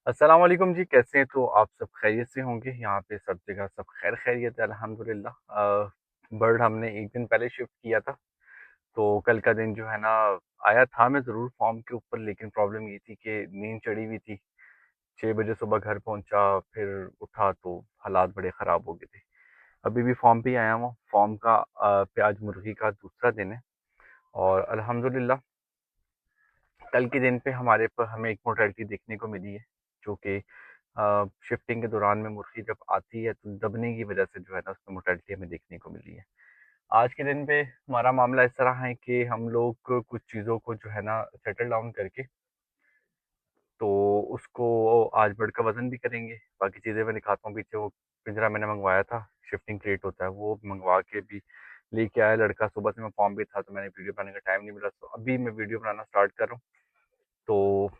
अस्सलाम वालेकुम जी, कैसे हैं? तो आप सब खैरियत से होंगे। यहाँ पे सब जगह सब खैर खैरियत है, अल्हम्दुलिल्लाह। बर्ड हमने एक दिन पहले शिफ्ट किया था, तो कल का दिन जो है ना, आया था मैं ज़रूर फॉर्म के ऊपर, लेकिन प्रॉब्लम ये थी कि नींद चढ़ी हुई थी। 6 बजे सुबह घर पहुंचा, फिर उठा तो हालात बड़े ख़राब हो गए थे। अभी भी फॉर्म पे ही आया हूँ। फॉर्म का पे आज मुर्गी का दूसरा दिन है, और अल्हम्दुलिल्लाह कल के दिन पे हमें एक मोर्टेलिटी देखने को मिली है, जो कि शिफ्टिंग के दौरान में मुर्गी जब आती है तो दबने की वजह से जो है ना, उसमें मोर्टेलिटी हमें देखने को मिली है। आज के दिन पे हमारा मामला इस तरह है कि हम लोग कुछ चीज़ों को जो है ना सेटल डाउन करके, तो उसको आज बर्ड का वज़न भी करेंगे। बाकी चीज़ें मैं दिखाता हूँ पीछे। वो पिंजरा मैंने मंगवाया था, शिफ्टिंग क्रेट होता है, वो मंगवा के भी लेके आया लड़का। सुबह से मैं फॉर्म पे था तो मैंने वीडियो बनाने का टाइम नहीं मिला, तो अभी मैं वीडियो बनाना स्टार्ट कर रहा हूँ। तो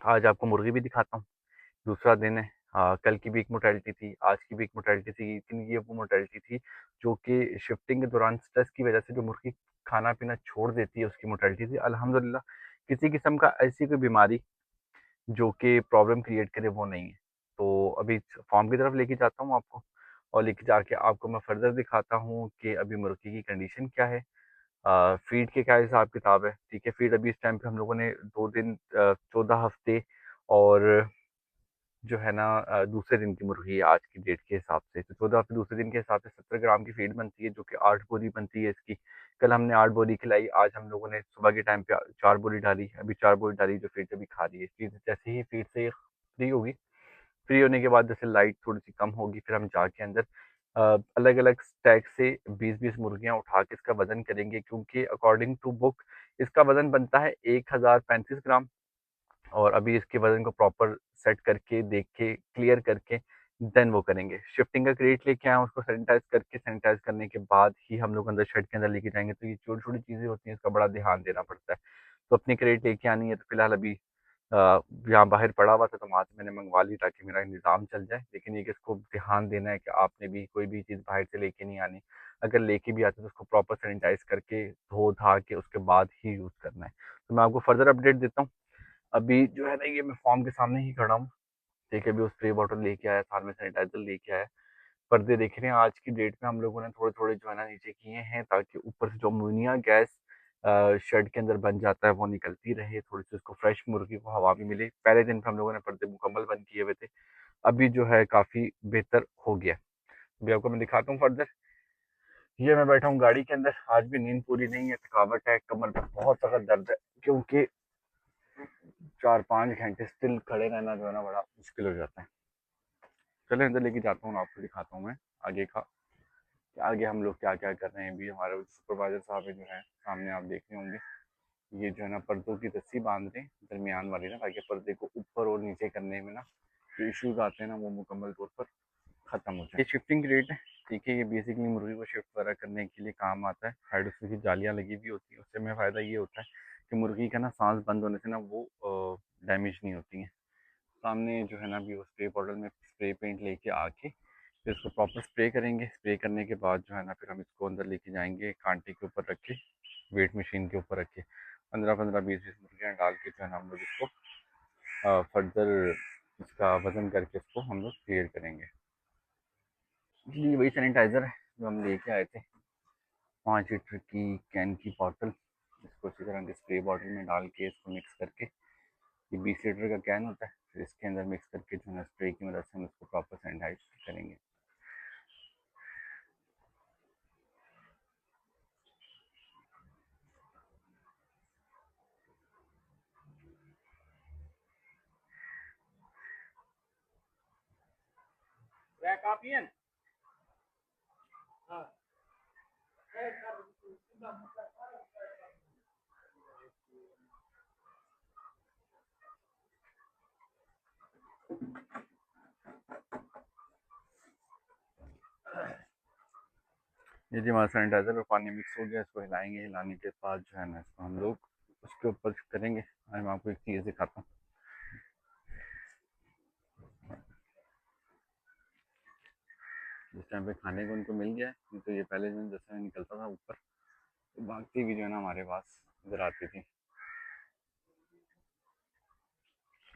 आज आपको मुर्गी भी दिखाता हूँ। दूसरा दिन है। कल की भी एक मोर्टेलिटी थी, आज की भी एक मोर्टेलिटी थी, लेकिन ये वो मोर्टेलिटी थी जो कि शिफ्टिंग के दौरान स्ट्रेस की वजह से जो मुर्गी खाना पीना छोड़ देती है, उसकी मोर्टेलिटी थी। अल्हम्दुलिल्लाह किसी किस्म का ऐसी कोई बीमारी जो कि प्रॉब्लम क्रिएट करे वो नहीं है। तो अभी फार्म की तरफ लेके जाता हूँ आपको, और लेके जाके आपको मैं फर्दर दिखाता हूँ कि अभी मुर्गी की कंडीशन क्या है। फीड के क्या हिसाब किताब है। ठीक है, फीड अभी इस टाइम पे हम लोगों ने 2 दिन 14 हफ्ते और जो है ना दूसरे दिन की मुर्गी है आज की डेट के हिसाब से। तो 14 हफ्ते दूसरे दिन के हिसाब से 70 ग्राम की फीड बनती है, जो कि 8 बोरी बनती है इसकी। कल हमने 8 बोरी खिलाई, आज हम लोगों ने सुबह के टाइम पे 4 बोरी डाली। अभी 4 बोरी डाली, जो फीड अभी खा रही है। फीड जैसे ही फीड से फ्री होगी, फ्री होने के बाद जैसे लाइट थोड़ी सी कम होगी, फिर हम जाके अंदर अलग अलग स्टैक से 20-20 मुर्गियां उठा के इसका वजन करेंगे, क्योंकि अकॉर्डिंग टू बुक इसका वजन बनता है 1035 ग्राम। और अभी इसके वजन को प्रॉपर सेट करके देख के क्लियर करके देन वो करेंगे। शिफ्टिंग का क्रेट लेके आए, उसको सैनिटाइज करके, सैनिटाइज करने के बाद ही हम लोग अंदर शेड के अंदर लेके जाएंगे। तो ये छोटी छोटी चीज़ें होती हैं, इसका बड़ा ध्यान देना पड़ता है। तो अपनी क्रेट लेके आनी है। तो फिलहाल अभी यहाँ बाहर पड़ा हुआ था, तो वहाँ से मैंने मंगवा ली ताकि मेरा निज़ाम चल जाए। लेकिन ये कि इसको ध्यान देना है कि आपने भी कोई भी चीज़ बाहर से लेके नहीं आनी। अगर लेके भी आते तो उसको प्रॉपर सैनिटाइज करके धो धा के उसके बाद ही यूज़ करना है। तो मैं आपको फर्दर अपडेट देता हूँ। अभी जो है ना, ये मैं फॉर्म के सामने ही खड़ा हूँ। ठीक है, अभी वो स्प्रे बॉटल लेके आया, साथ में सैनिटाइजर लेके आया। पर्दे देख रहे हैं, आज की डेट में हम लोगों ने थोड़े थोड़े जो है ना नीचे किए हैं, ताकि ऊपर से जो अमोनिया गैस शेड के अंदर बन जाता है वो निकलती रहे, थोड़ी सी उसको फ्रेश मुर्गी को हवा भी मिले। पहले दिन पे हम लोगों ने पर्दे मुकम्मल बंद किए हुए थे, अभी जो है काफ़ी बेहतर हो गया। अभी आपको मैं दिखाता हूँ फर्दर। ये मैं बैठा हूँ गाड़ी के अंदर। आज भी नींद पूरी नहीं है, थकावट है, कमर में बहुत सख्त दर्द है, क्योंकि 4-5 घंटे स्टिल खड़े रहना जो है ना बड़ा मुश्किल हो जाता है। चलो अंदर लेके जाता हूँ, आपको दिखाता हूँ मैं आगे का कि आगे हम लोग क्या क्या कर रहे हैं। भी हमारे सुपरवाइजर साहब जो है सामने, आप देख रहे होंगे, ये जो है ना पर्दों की रस्सी बांध रहे हैं दरमियान वाली ना, ताकि पर्दे को ऊपर और नीचे करने में ना जो इश्यूज आते हैं ना, वो मुकम्मल तौर पर खत्म हो जाए। ये शिफ्टिंग रेट है। ठीक है, ये बेसिकली मुर्गी को शिफ्ट वगैरह करने के लिए काम आता है। साइड उसकी जालियाँ लगी हुई होती है, उससे में फ़ायदा ये होता है कि मुर्गी का ना सांस बंद होने से ना वो डैमेज नहीं होती है। सामने जो है ना, अभी वो स्प्रे बॉटल में स्प्रे पेंट लेके आके फिर इसको प्रॉपर स्प्रे करेंगे। स्प्रे करने के बाद जो है ना, फिर हम इसको अंदर लेके जाएंगे, कांटे के ऊपर रख के, वेट मशीन के ऊपर रख के 15-15 20-20 मुर्गियाँ डाल के जो है ना, हम लोग इसको फर्दर इसका वजन करके इसको हम लोग क्लियर करेंगे। ये वही सैनिटाइज़र है जो हम लेके आए थे, 5 लीटर की कैन की बॉटल। इसको इसी तरह के स्प्रे बॉटल में डाल के इसको मिक्स करके, ये 20 लीटर का कैन होता है, फिर इसके अंदर मिक्स करके जो है स्प्रे की मदद से हम इसको प्रॉपर सैनिटाइज करेंगे। ये जी हमारा सैनिटाइज़र में पानी मिक्स हो गया, इसको हिलाएंगे। हिलाने के बाद जो है ना, इसको हम लोग उसके ऊपर करेंगे। और मैं आपको एक चीज़ दिखाता हूँ। जिस टाइम पे खाने को उनको मिल गया है, नहीं तो ये पहले दिन जैसे मैं निकलता था ऊपर, तो भागती हुई जो है ना हमारे पास इधर आती थी।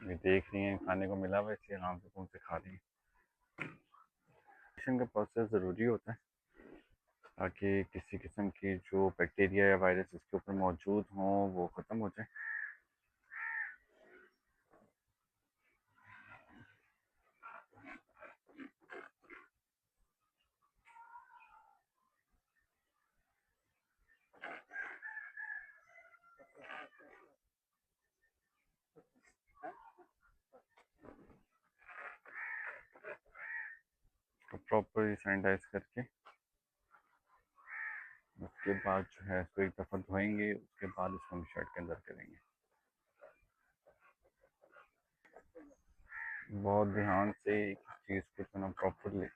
ये देख रही हैं खाने को मिला हुआ, इसलिए आराम से कौन से खा रही हैं। का प्रोसेस ज़रूरी होता है ताकि किसी किस्म की जो बैक्टीरिया या वायरस इसके ऊपर मौजूद हों वो ख़त्म हो जाए। तो प्रॉपर सैनिटाइज करके उसके बाद जो है इसको एक दफ़ा धोएंगे, उसके बाद इसको हम शर्ट के अंदर करेंगे। बहुत ध्यान से एक चीज़ को जो ना प्रॉपरली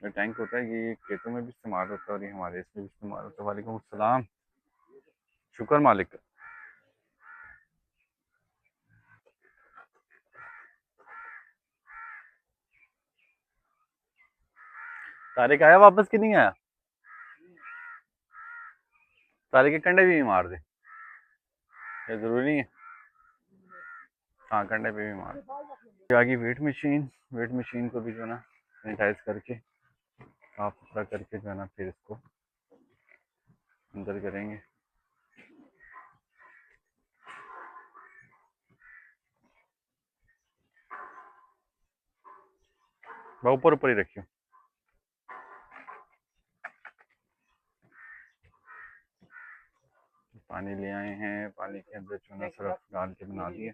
ये टैंक होता है, ये खेतों में भी इस्तेमाल होता है और ये हमारे इसमें भी इस्तेमाल होता है। वालेकुम अस्सलाम। शुक्र मालिक का। तारिक आया वापस कि नहीं आया? तारिक के कंडे भी मार दे, ये ज़रूरी नहीं है। हाँ, कंडे पे भी मार। आगे वेट मशीन को भी जो है ना सैनिटाइज करके साफ सुथरा करके जो है ना फिर इसको अंदर करेंगे। बहुत ऊपर ऊपर ही रखियो। पानी ले आए हैं, पानी के अंदर चूना सरफ डाल के बना दिए।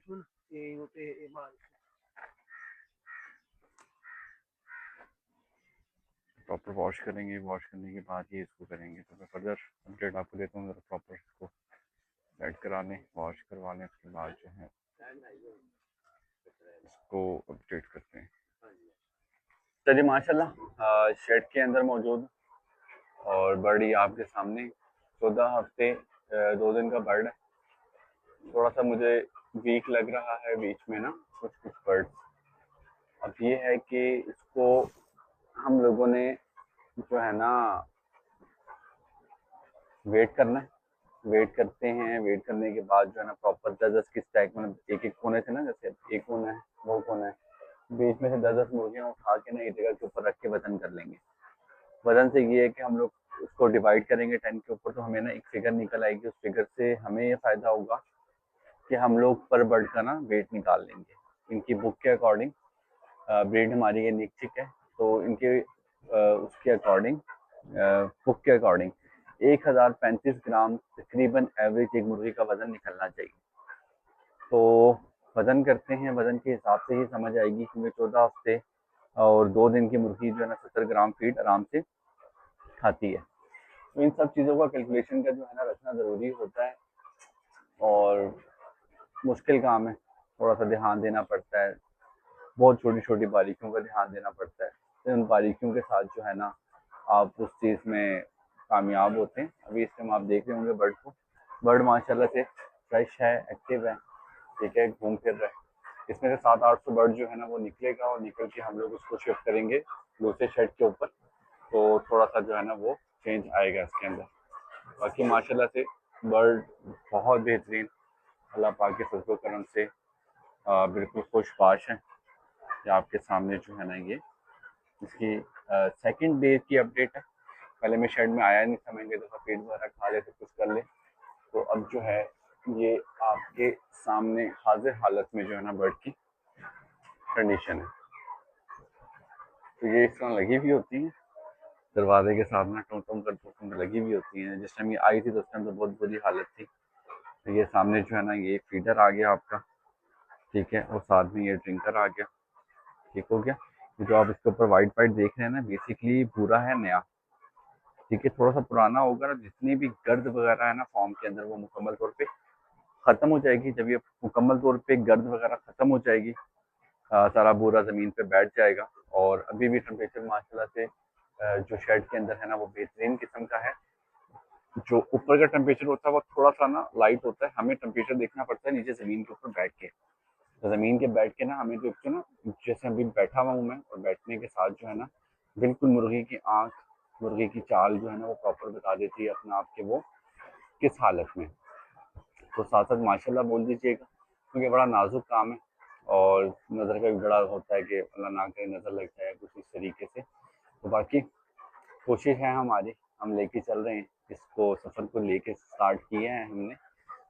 प्रॉपर वॉश करेंगे, वॉश करने के बाद ही इसको करेंगे। तो मैं फर्दर अपडेट आपको देता हूँ, ज़रा प्रॉपर इसको सेट करा लें, वॉश करवा लें, उसके बाद जो है इसको अपडेट करते हैं। चलिए माशाल्लाह शेड के अंदर मौजूद और बर्ड ये आपके सामने 14 हफ्ते 2 दिन का बर्ड है। थोड़ा सा मुझे वीक लग रहा है बीच में ना कुछ कुछ बर्ड। अब ये है कि इसको हम लोगों ने जो है ना वेट करना है। वेट करते हैं, वेट करने के बाद जो है ना प्रॉपर 10-10 की स्टैक, मतलब एक एक कोने से ना, जैसे एक कोना है वो कोना है, बीच में से 10-10 मुर्गियाँ उठा के ना एक जगह के ऊपर रख के वजन कर लेंगे। वजन से ये है कि हम लोग उसको डिवाइड करेंगे 10 के ऊपर, तो हमें ना एक फिगर निकल आएगी। उस फिगर से हमें ये फ़ायदा होगा कि हम लोग पर बर्ड का ना वेट निकाल लेंगे। इनकी बुक के अकॉर्डिंग ब्रीड हमारी ये निश्चित है, तो इनके उसके अकॉर्डिंग बुक के अकॉर्डिंग 1035 ग्राम तकरीबन एवरेज एक मुर्गी का वज़न निकलना चाहिए। तो वज़न करते हैं, वज़न के हिसाब से ही समझ आएगी, क्योंकि 14 हफ्ते और 2 दिन की मुर्गी जो है ना 70 ग्राम फीड आराम से खाती है। तो इन सब चीज़ों का कैलकुलेशन का जो है ना रखना ज़रूरी होता है और मुश्किल काम है। थोड़ा सा ध्यान देना पड़ता है, बहुत छोटी छोटी बारीकियों का ध्यान देना पड़ता है। तो उन बारीकियों के साथ जो है ना आप उस चीज़ में कामयाब होते हैं। अभी इस टाइम आप देख रहे होंगे बर्ड को, बर्ड माशाल्लाह से फ्रेश है, एक्टिव है, ठीक है, घूम फिर रहा है। इसमें से 700-800 बर्ड जो है ना वो निकलेगा और निकल के हम लोग उसको शिफ्ट करेंगे दूसरे शेड के ऊपर। तो थोड़ा सा जो है ना वो चेंज आएगा इसके अंदर। बाकी माशाल्लाह से बर्ड बहुत बेहतरीन, अल्लाह पाक के फजल करम से बिल्कुल खुशबाश है। ये आपके सामने जो है ना ये इसकी सेकंड डे की अपडेट है। पहले मैं शेड में आया नहीं था, मैंने दफ़ा फीड वगैरह खा ले तो कुछ कर ले, तो अब जो है ये आपके सामने हाजिर हालत में जो है ना बर्ड की कंडीशन है। तो ये इस तरह लगी हुई होती हैं दरवाजे के सामने, टूं टूं कर लगी हुई होती हैं। जिस टाइम ये आई थी तो उस टाइम तो बहुत बुरी हालत थी। तो ये सामने जो है ना ये फीडर आ गया आपका, ठीक है, और साथ में ये ड्रिंकर आ गया, ठीक हो गया। जो आप इसके ऊपर वाइट वाइट देख रहे हैं ना, बेसिकली पूरा है नया, ठीक है। थोड़ा सा पुराना होगा ना, जितनी भी गर्द वगैरह है ना फॉर्म के अंदर वो मुकम्मल तौर पे ख़त्म हो जाएगी। जब ये मुकम्मल तौर पे गर्द वगैरह ख़त्म हो जाएगी, सारा बूरा ज़मीन पे बैठ जाएगा। और अभी भी टेम्परेचर माशाल्लाह से जो शेड के अंदर है ना वो बेहतरीन किस्म का है। जो ऊपर का टेम्परेचर होता है वो थोड़ा सा ना लाइट होता है, हमें टेम्परेचर देखना पड़ता है नीचे ज़मीन के ऊपर बैठ के। तो ज़मीन के बैठ के ना हमें जो ना, जैसे अभी बैठा हुआ हूँ मैं, और बैठने के साथ जो है ना बिल्कुल मुर्गी की आँख मुर्गे की चाल जो है ना वो प्रॉपर बता देती है अपना आप के वो किस हालत में। तो साथ साथ माशाल्लाह बोल दीजिएगा, क्योंकि बड़ा नाजुक काम है और नज़र का भी बड़ा होता है कि अल्लाह ना करे नज़र लग जाए कुछ इस तरीके से। तो बाकी कोशिश है हमारी, हम लेके चल रहे हैं इसको, सफ़र को लेके स्टार्ट किए हैं हमने।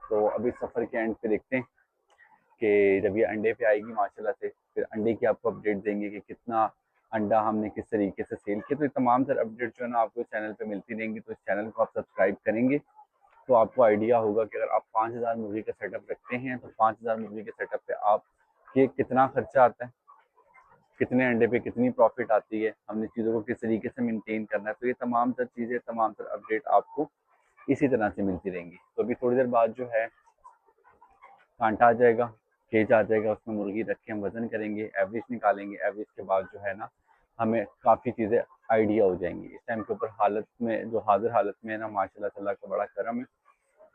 तो अभी सफ़र के एंड पे देखते हैं कि जब ये अंडे पे आएगी माशाल्लाह से, फिर अंडे की आपको अपडेट देंगे कि कितना अंडा हमने किस तरीके से सेल किया। तो ये तमाम सर अपडेट जो है ना आपको चैनल पे मिलती रहेंगी। तो इस चैनल को आप सब्सक्राइब करेंगे तो आपको आइडिया होगा कि अगर आप 5000 मुर्गी का सेटअप रखते हैं तो 5000 मुर्गी के सेटअप पे आप ये कितना खर्चा आता है, कितने अंडे पे कितनी प्रॉफिट आती है, हमने चीज़ों को किस तरीके से मेंटेन करना है। तो ये तमाम सर चीज़ें, तमाम सर अपडेट आपको इसी तरह से मिलती रहेंगी। तो अभी थोड़ी देर बाद जो है कांटा आ जाएगा, केज आ जाएगा, उसमें मुर्गी रख के हम वज़न करेंगे, एवरेज निकालेंगे। एवरेज के बाद जो है ना हमें काफ़ी चीज़ें आइडिया हो जाएंगी। इस टाइम के ऊपर हालत में जो हाजिर हालत में है ना माशाल्लाह अल्लाह का बड़ा करम है।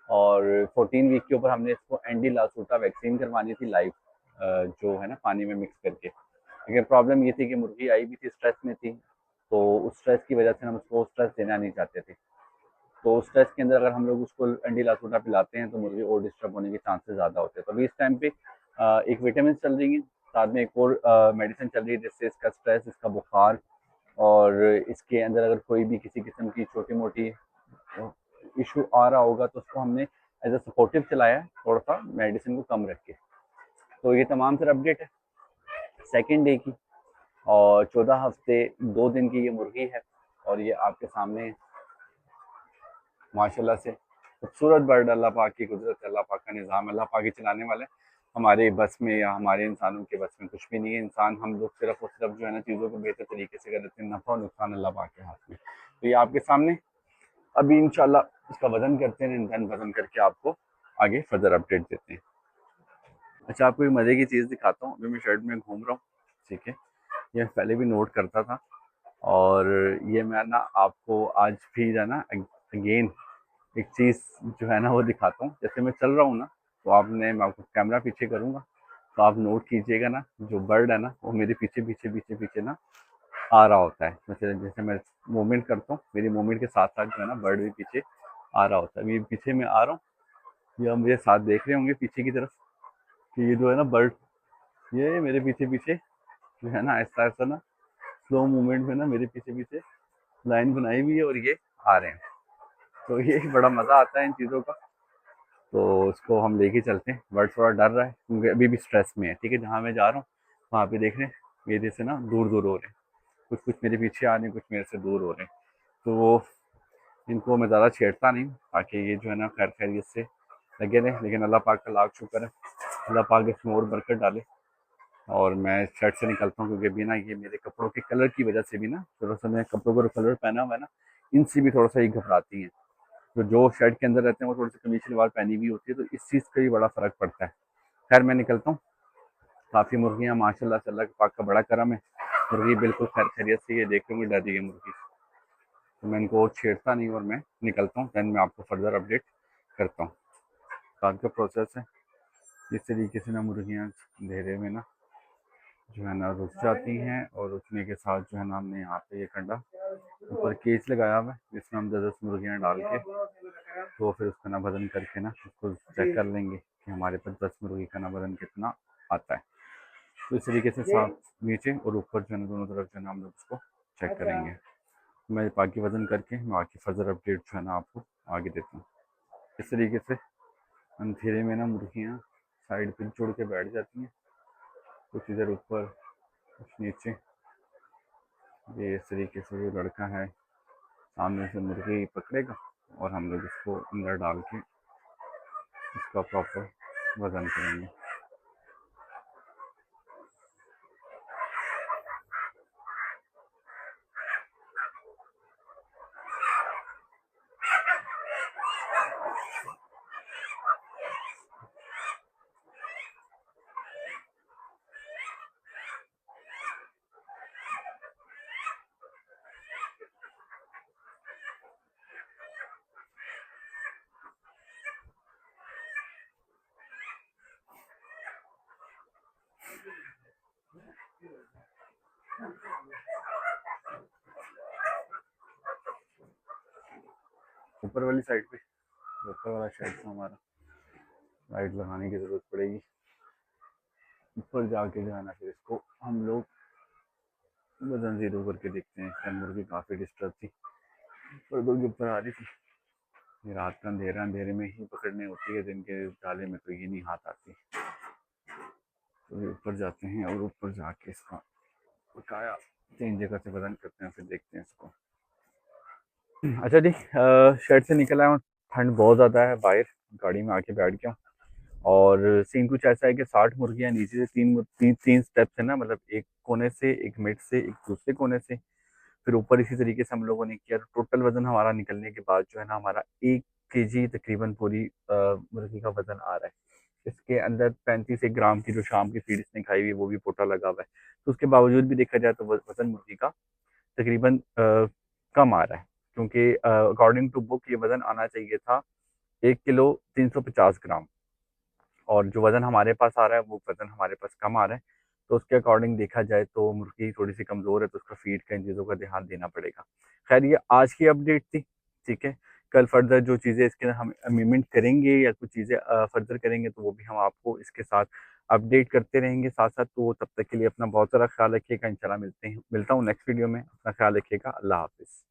और 14 वीक के ऊपर हमने इसको एंडी लासूटा वैक्सीन करवानी थी लाइव, जो है ना पानी में मिक्स करके। लेकिन प्रॉब्लम ये थी कि मुर्गी आई भी थी, स्ट्रेस में थी, तो उस स्ट्रेस की वजह से हम उसको स्ट्रेस देना नहीं चाहते थे। तो उस स्ट्रेस के अंदर अगर हम लोग उसको एंडी लासूटा पिलाते हैं तो मुर्गी और डिस्टर्ब होने के चांसेस ज़्यादा होते हैं। तो अभी इस टाइम पे एक विटामिन चल रही है, साथ में एक और मेडिसिन चल रही है जिससे इसका स्ट्रेस, इसका बुखार और इसके अंदर अगर कोई भी किसी किस्म की छोटी मोटी इशू आ रहा होगा तो उसको हमने एज अ सपोर्टिव चलाया है, थोड़ा सा मेडिसिन को कम रख के। तो ये तमाम सर अपडेट है सेकेंड डे की। और 14 हफ्ते 2 दिन की ये मुर्गी है और ये आपके सामने माशाल्लाह से खूबसूरत बर्ड। अल्लाह पाक की कुदरत, अल्लाह पाक का निज़ाम, अल्लाह पाक ही चलाने वाले। हमारे बस में या हमारे इंसानों के बस में कुछ भी नहीं है। इंसान हम लोग सिर्फ और सिर्फ जो है ना चीज़ों को बेहतर तरीके से कर देते हैं। नफ़ा और नुकसान अल्लाह पाक के हाथ में। तो ये आपके सामने अभी इंशाल्लाह इसका वज़न करते हैं, देन वज़न करके आपको आगे फर्दर अपडेट देते हैं। अच्छा, आपको एक मज़े की चीज़ दिखाता हूँ। अभी मैं शर्ट में घूम रहा हूँ, ठीक है। ये पहले भी नोट करता था और ये मैं ना आपको आज भी जो है ना अगेन एक चीज़ जो है ना वो दिखाता हूँ। जैसे मैं चल रहा हूँ ना, तो मैं आपको कैमरा पीछे करूँगा तो आप नोट कीजिएगा ना, जो बर्ड है ना वो मेरे पीछे पीछे पीछे पीछे ना आ रहा होता है। जैसे जैसे मैं मूवमेंट करता हूँ, मेरी मूवमेंट के साथ साथ जो है ना बर्ड भी पीछे आ रहा होता है। अभी पीछे मैं आ रहा हूँ, ये मुझे साथ देख रहे होंगे पीछे की तरफ कि ये जो है ना बर्ड, ये मेरे पीछे पीछे जो है ना आहिस्ता आहिस्ता ना स्लो मूवमेंट में ना मेरे पीछे पीछे लाइन बनाई हुई है और ये आ रहे हैं। तो ये बड़ा मज़ा आता है इन चीज़ों का। तो उसको हम लेके चलते हैं। बर्ड थोड़ा डर रहा है क्योंकि अभी भी स्ट्रेस में है, ठीक है। जहाँ मैं जा रहा हूँ वहाँ पे देख रहे हैं मेरे से ना दूर दूर हो रहे हैं, कुछ कुछ मेरे पीछे आ रहे हैं, कुछ मेरे से दूर हो रहे हैं। तो वो इनको मैं ज़्यादा छेड़ता नहीं ताकि ये जो है ना खैर खैरियत से लगे रहें। लेकिन अल्लाह पाक का लाख शुक्र है, अल्लाह पाक इसमें और बरकत डाले। और मैं शर्ट से निकलता हूँ क्योंकि अभी ना ये मेरे कपड़ों के कलर की वजह से भी ना थोड़ा सा, मैं कपड़ों का कलर पहना हुआ है ना, इनसे भी थोड़ा सा ही घबराती हैं। तो जो शर्ट के अंदर रहते हैं वो थोड़ी सी कमीज शलवार पहनी हुई होती है, तो इस चीज़ का भी बड़ा फ़र्क पड़ता है। खैर मैं निकलता हूँ। काफ़ी मुर्गियाँ माशाल्लाह से, अल्लाह पाक का बड़ा करम है। मुर्गी बिल्कुल खैर खैरियत से, ये देख लूँगी डर रही है मुर्गी, तो मैं इनको और छेड़ता नहीं और मैं निकलता हूँ। दैन मैं आपको फर्दर अपडेट करता हूँ। बाद का प्रोसेस है इस तरीके से ना, मुर्गियाँ अंधेरे में ना जो है ना रुक जाती हैं और रुकने के साथ जो है ना हमने यहाँ पे ये कंडा ऊपर केज लगाया हुआ है जिसमें हम 10-10 मुर्गियाँ डाल के तो फिर उसका ना वज़न करके ना उसको चेक कर लेंगे कि हमारे पास 10 मुर्गी का ना वज़न कितना आता है। तो इस तरीके से साफ नीचे और ऊपर जो है ना दोनों तरफ जो है ना हम लोग उसको चेक करेंगे। मैं बाकी वज़न करके मैं बाकी फर्दर अपडेट जो है ना आपको आगे देता हूँ। इस तरीके से अंधेरे में ना मुर्गियाँ साइड पे जुड़ के बैठ जाती हैं, कुछ इधर ऊपर कुछ नीचे। ये इस तरीके से जो लड़का है सामने से मुर्गी पकड़ेगा और हम लोग इसको अंदर डाल के इसका प्रॉपर वज़न करेंगे। ऊपर वाली साइड पे, ऊपर वाला शेड था हमारा, लाइट लगाने की ज़रूरत पड़ेगी। ऊपर जाके जो है ना फिर इसको हम लोग वजन ज़ीरो करके देखते हैं। इसके मुर्गी काफ़ी डिस्टर्ब थी, पर्दों के ऊपर आ रही थी। ये रात का अंधेरा, अंधेरे में ही पकड़ने होती है, दिन के उजाले में तो ये नहीं हाथ आती। तो ये ऊपर जाते हैं और ऊपर जाके इसका पकाया 3 जगह से वजन करते हैं, फिर देखते हैं इसको। अच्छा जी, शेड से निकल आया हूँ, ठंड बहुत ज़्यादा है बाहर, गाड़ी में आके बैठ गया हूँ। और सीन कुछ ऐसा है कि 60 मुर्गियाँ नीचे से तीन तीन तीन स्टेप्स है ना, मतलब एक कोने से, एक मिड से, एक दूसरे कोने से, फिर ऊपर इसी तरीके से हम लोगों ने किया। तो टोटल वजन हमारा निकलने के बाद जो है ना हमारा 1 केजी तकरीबन पूरी मुर्गी का वजन आ रहा है। इसके अंदर 35 ग्राम की जो शाम की फीड इसने खाई हुई है वो भी पोटा लगा हुआ है। तो उसके बावजूद भी देखा जाए तो वजन मुर्गी का तकरीबन कम आ रहा है, क्योंकि अकॉर्डिंग टू बुक ये वजन आना चाहिए था 1 किलो 350 ग्राम, और जो वज़न हमारे पास आ रहा है वो वज़न हमारे पास कम आ रहा है। तो उसके अकॉर्डिंग देखा जाए तो मुर्गी थोड़ी सी कमज़ोर है, तो उसका फीड का इन चीज़ों का ध्यान देना पड़ेगा। खैर ये आज की अपडेट थी, ठीक है। कल फर्दर जो चीज़ें इसके अंदर हम अमेंडमेंट करेंगे या कुछ चीज़ें फर्दर करेंगे तो वो भी हम आपको इसके साथ अपडेट करते रहेंगे साथ साथ। तो तब तक के लिए अपना बहुत सारा ख्याल रखिएगा। इंशाल्लाह मिलता हूँ नेक्स्ट वीडियो में। अपना ख्याल रखिएगा। अल्लाह हाफिज़।